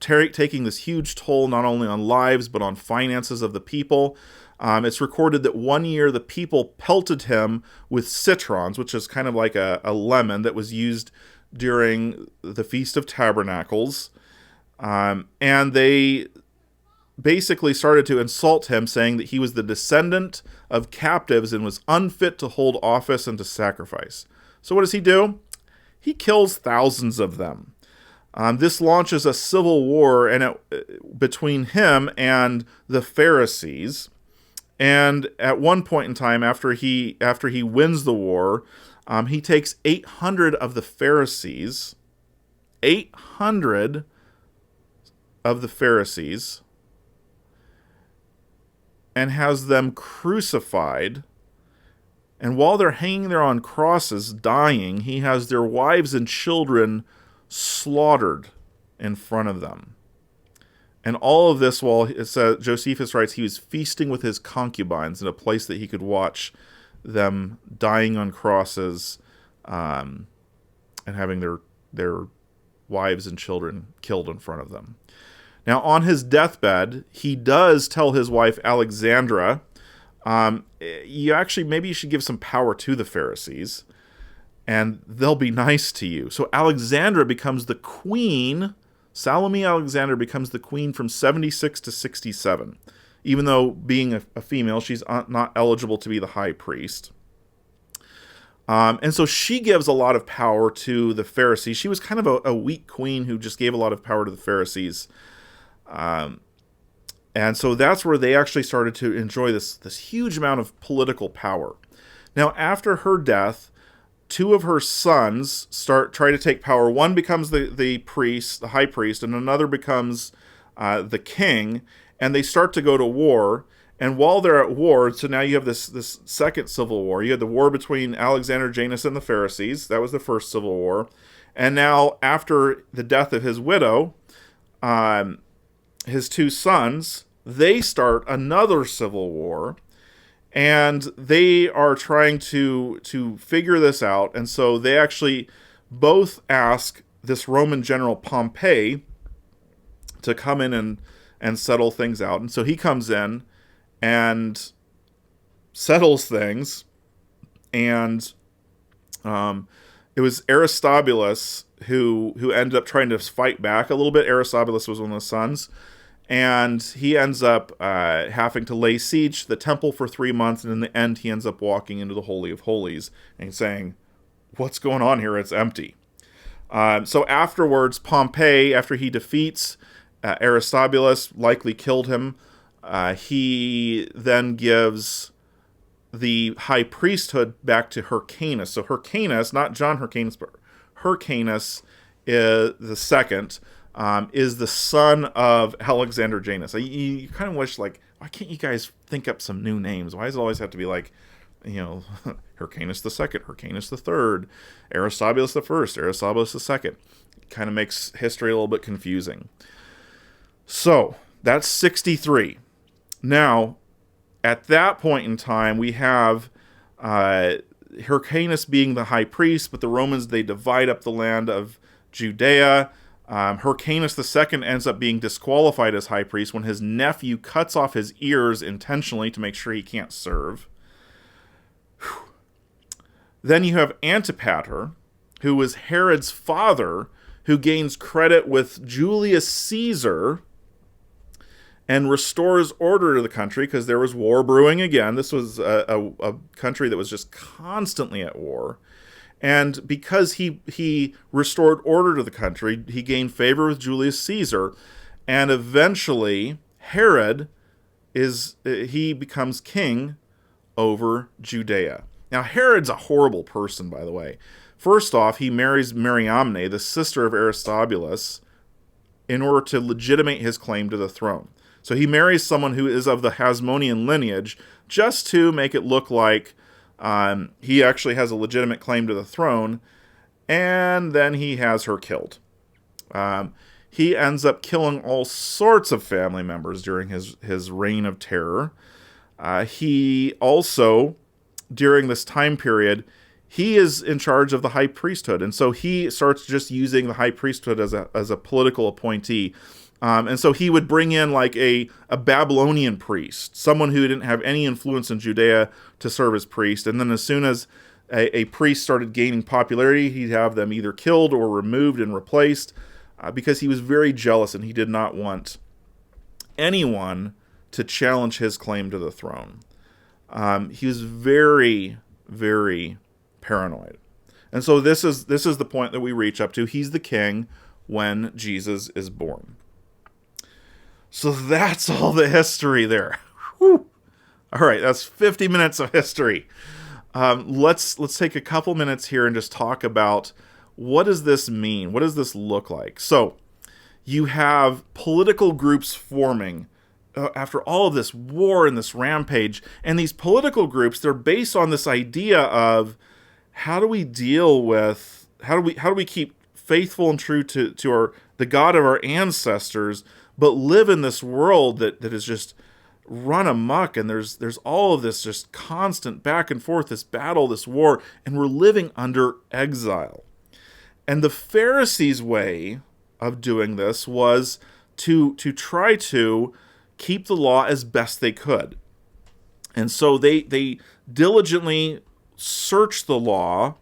taking this huge toll not only on lives but on finances of the people. It's recorded that one year the people pelted him with citrons, which is kind of like a lemon that was used during the Feast of Tabernacles. And they basically started to insult him, saying that he was the descendant of captives and was unfit to hold office and to sacrifice. So what does he do? He kills thousands of them. This launches a civil war between him and the Pharisees. And at one point in time, after he wins the war, he takes 800 of the Pharisees, 800 of the Pharisees, and has them crucified. And while they're hanging there on crosses, dying, he has their wives and children slaughtered in front of them. And all of this while, Josephus writes, he was feasting with his concubines in a place that he could watch them dying on crosses, and having their wives and children killed in front of them. Now, on his deathbed, he does tell his wife Alexandra, maybe you should give some power to the Pharisees, and they'll be nice to you. So Alexandra becomes the queen. Salome Alexander becomes the queen from 76 to 67. Even though being a female, she's not eligible to be the high priest. And so she gives a lot of power to the Pharisees. She was kind of a weak queen who just gave a lot of power to the Pharisees. And so that's where they actually started to enjoy this huge amount of political power. Now, after her death, two of her sons try to take power. One becomes the priest, the high priest, and another becomes the king. And they start to go to war. And while they're at war, so now you have this second civil war. You had the war between Alexander Janus and the Pharisees. That was the first civil war. And now, after the death of his widow, his two sons, they start another civil war. And they are trying to figure this out. And so they actually both ask this Roman general Pompey to come in and settle things out. And so he comes in and settles things. And it was Aristobulus who ended up trying to fight back a little bit. Aristobulus was one of the sons. And he ends up having to lay siege to the temple for 3 months. And in the end, he ends up walking into the Holy of Holies and saying, "What's going on here? It's empty." So afterwards, Pompey, after he defeats Aristobulus, likely killed him, he then gives the high priesthood back to Hyrcanus. So Hyrcanus, not John Hyrcanus, but Hyrcanus is the second, is the son of Alexander Janus. You kind of wish, like, why can't you guys think up some new names? Why does it always have to be like, Hyrcanus the second, Hyrcanus the third, Aristobulus the first, Aristobulus the second? It kind of makes history a little bit confusing. So that's 63. Now, at that point in time, we have Hyrcanus being the high priest, but the Romans, they divide up the land of Judea. Hyrcanus II ends up being disqualified as high priest when his nephew cuts off his ears intentionally to make sure he can't serve. Whew. Then you have Antipater, who was Herod's father, who gains credit with Julius Caesar and restores order to the country because there was war brewing again. This was a country that was just constantly at war. And because he restored order to the country, he gained favor with Julius Caesar. And eventually, Herod he becomes king over Judea. Now, Herod's a horrible person, by the way. First off, he marries Mariamne, the sister of Aristobulus, in order to legitimate his claim to the throne. So he marries someone who is of the Hasmonean lineage just to make it look like he actually has a legitimate claim to the throne, and then he has her killed. He ends up killing all sorts of family members during his reign of terror. He also, during this time period, he is in charge of the high priesthood, and so he starts just using the high priesthood as a political appointee. And so he would bring in like a Babylonian priest, someone who didn't have any influence in Judea, to serve as priest. And then as soon as a priest started gaining popularity, he'd have them either killed or removed and replaced, because he was very jealous and he did not want anyone to challenge his claim to the throne. He was very, very paranoid. And so this is the point that we reach up to. He's the king when Jesus is born. So that's all the history there. Whew. All right, that's 50 minutes of history. Let's take a couple minutes here and just talk about, what does this mean? What does this look like? So you have political groups forming after all of this war and this rampage. And these political groups, they're based on this idea of, how do we deal with, how do we keep faithful and true to the God of our ancestors, but live in this world that is just run amok, and there's all of this just constant back and forth, this battle, this war, and we're living under exile. And the Pharisees' way of doing this was to try to keep the law as best they could. And so they diligently searched the law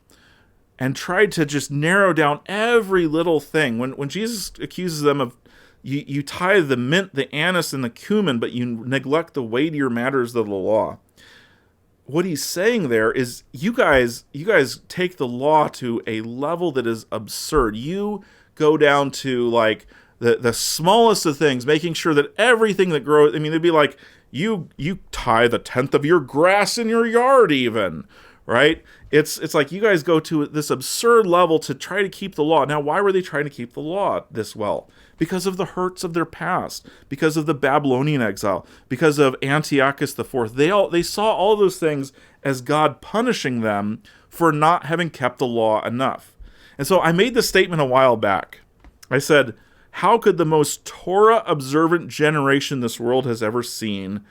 and tried to just narrow down every little thing. When Jesus accuses them of, you tithe the mint, the anise, and the cumin, but you neglect the weightier matters of the law. What he's saying there is, you guys take the law to a level that is absurd. You go down to like the smallest of things, making sure that everything that grows, I mean, it'd be like, you tithe 1/10 of your grass in your yard even, right? It's like you guys go to this absurd level to try to keep the law. Now, why were they trying to keep the law this well? Because of the hurts of their past, because of the Babylonian exile, because of Antiochus IV. They saw all those things as God punishing them for not having kept the law enough. And so I made this statement a while back. I said, how could the most Torah-observant generation this world has ever seen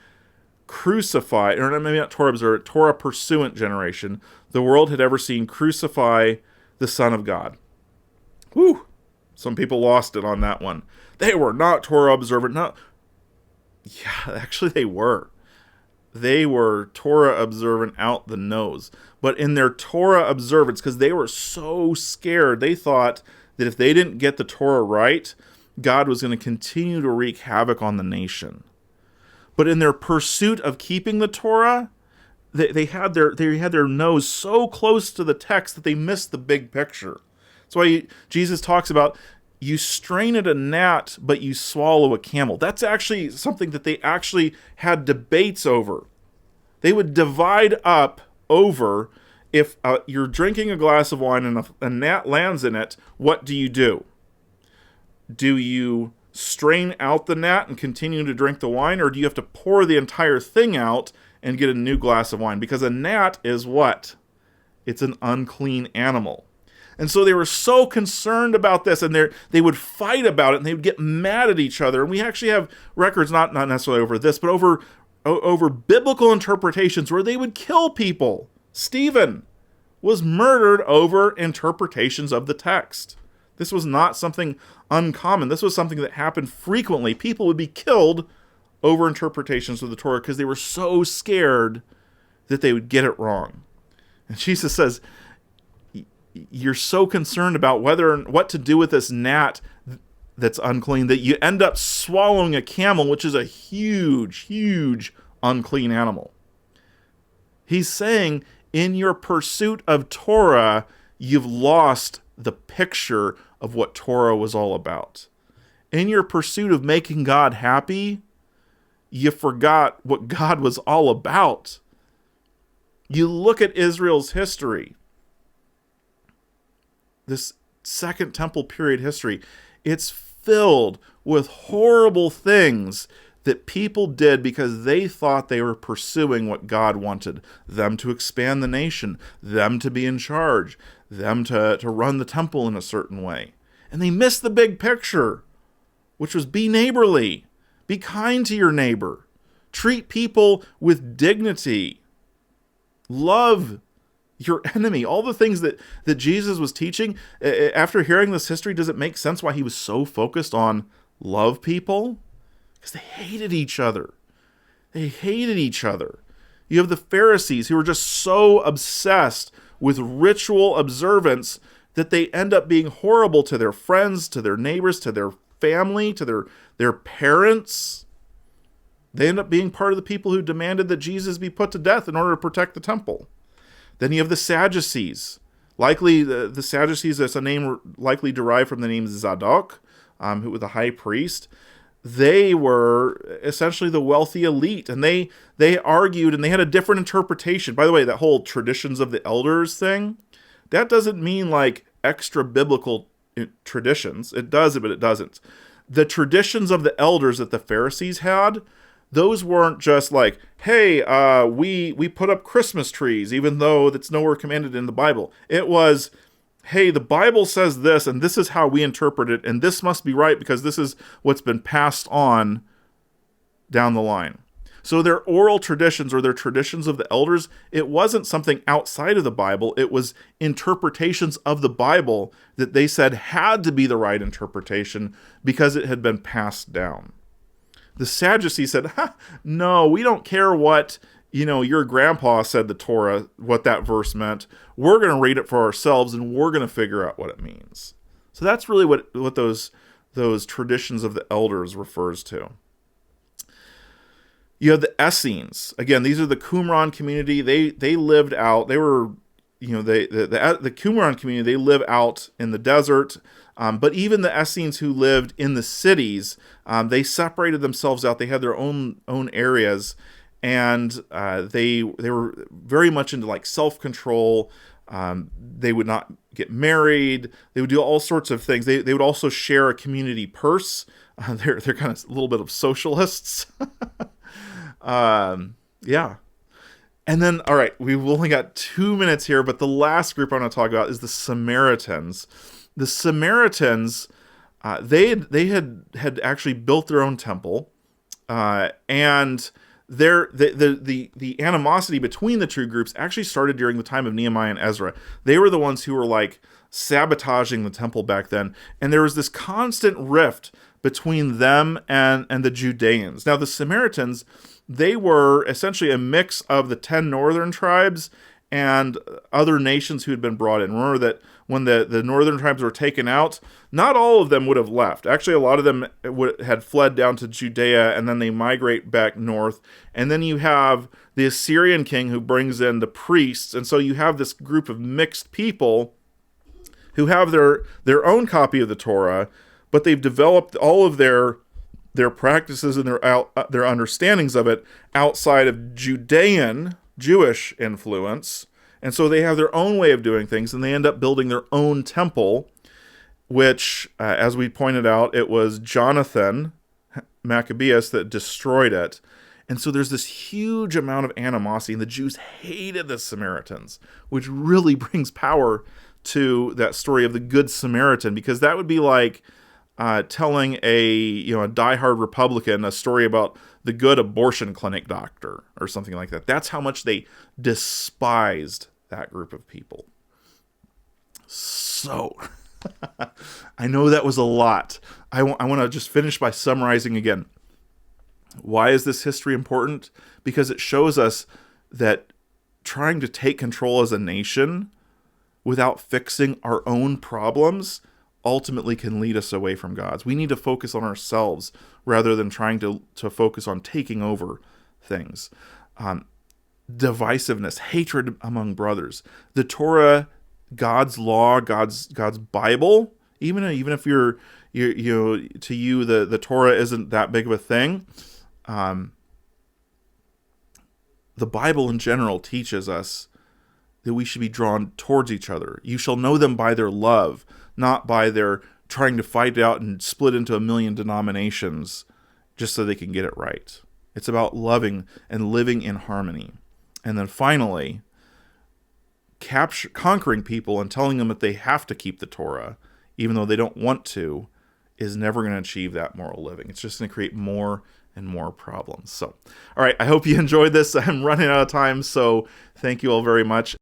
crucify, or maybe not Torah-observant, Torah-pursuant generation the world had ever seen crucify the Son of God? Whew! Some people lost it on that one. They were not Torah-observant. No. Yeah, actually they were. They were Torah-observant out the nose. But in their Torah observance, because they were so scared, they thought that if they didn't get the Torah right, God was going to continue to wreak havoc on the nation. But in their pursuit of keeping the Torah, they had their nose so close to the text that they missed the big picture. That's why Jesus talks about, you strain at a gnat, but you swallow a camel. That's actually something that they actually had debates over. They would divide up over, if you're drinking a glass of wine and a gnat lands in it, what do you do? Do you strain out the gnat and continue to drink the wine, or do you have to pour the entire thing out and get a new glass of wine? Because a gnat is what? It's an unclean animal. And so they were so concerned about this, and they would fight about it, and they would get mad at each other. And we actually have records, not necessarily over this, but over biblical interpretations where they would kill people. Stephen was murdered over interpretations of the text. This was not something uncommon. This was something that happened frequently. People would be killed over interpretations of the Torah because they were so scared that they would get it wrong. And Jesus says, you're so concerned about what to do with this gnat that's unclean that you end up swallowing a camel, which is a huge, huge unclean animal. He's saying, in your pursuit of Torah, you've lost the picture of what Torah was all about. In your pursuit of making God happy, you forgot what God was all about. You look at Israel's history, this Second Temple period history, it's filled with horrible things that people did because they thought they were pursuing what God wanted. Them to expand the nation, them to be in charge, them to run the temple in a certain way. And they missed the big picture, which was be neighborly, be kind to your neighbor, treat people with dignity, love your enemy. All the things that Jesus was teaching. After hearing this history, does it make sense why he was so focused on love people? Because they hated each other. They hated each other. You have the Pharisees who were just so obsessed with ritual observance that they end up being horrible to their friends, to their neighbors, to their family, to their parents. They end up being part of the people who demanded that Jesus be put to death in order to protect the temple. Then you have the Sadducees. Likely, the Sadducees, that's a name likely derived from the name Zadok, who was the high priest. They were essentially the wealthy elite, and they argued, and they had a different interpretation. By the way, that whole traditions of the elders thing, that doesn't mean like extra biblical traditions. It does, but it doesn't. The traditions of the elders that the Pharisees had, those weren't just like, hey, we put up Christmas trees, even though that's nowhere commanded in the Bible. It was, hey, the Bible says this, and this is how we interpret it, and this must be right because this is what's been passed on down the line. So their oral traditions, or their traditions of the elders, it wasn't something outside of the Bible. It was interpretations of the Bible that they said had to be the right interpretation because it had been passed down. The Sadducees said, no, we don't care what, your grandpa said the Torah, what that verse meant. We're going to read it for ourselves, and we're going to figure out what it means. So that's really what those traditions of the elders refers to. You have the Essenes. Again, these are the Qumran community. They lived out. They were, the Qumran community. They live out in the desert. But even the Essenes who lived in the cities, they separated themselves out. They had their own areas, and they were very much into like self-control. They would not get married. They would do all sorts of things. They would also share a community purse. They're kind of a little bit of socialists. Yeah. And then, all right, we've only got 2 minutes here, but the last group I want to talk about is the Samaritans. The Samaritans, they had actually built their own temple, and the animosity between the two groups actually started during the time of Nehemiah and Ezra. They were the ones who were like sabotaging the temple back then, and there was this constant rift between them and the Judeans. Now, the Samaritans, they were essentially a mix of the 10 northern tribes and other nations who had been brought in. Remember that when the northern tribes were taken out, not all of them would have left. Actually, a lot of them had fled down to Judea, and then they migrate back north. And then you have the Assyrian king who brings in the priests. And so you have this group of mixed people who have their own copy of the Torah, but they've developed all of their practices and their understandings of it outside of Judean, Jewish influence. And so they have their own way of doing things, and they end up building their own temple, which, as we pointed out, it was Jonathan, Maccabees, that destroyed it. And so there's this huge amount of animosity, and the Jews hated the Samaritans, which really brings power to that story of the Good Samaritan, because that would be like telling a diehard Republican a story about the good abortion clinic doctor or something like that. That's how much they despised that group of people. So, I know that was a lot. I want to just finish by summarizing again. Why is this history important? Because it shows us that trying to take control as a nation without fixing our own problems ultimately can lead us away from God's. We need to focus on ourselves rather than trying to focus on taking over things. Divisiveness, hatred among brothers. The Torah, God's law, God's Bible, even if to you the Torah isn't that big of a thing, the Bible in general teaches us that we should be drawn towards each other. You shall know them by their love, not by their trying to fight out and split into a million denominations just so they can get it right. It's about loving and living in harmony. And then finally, conquering people and telling them that they have to keep the Torah, even though they don't want to, is never going to achieve that moral living. It's just going to create more and more problems. So, all right, I hope you enjoyed this. I'm running out of time, so thank you all very much.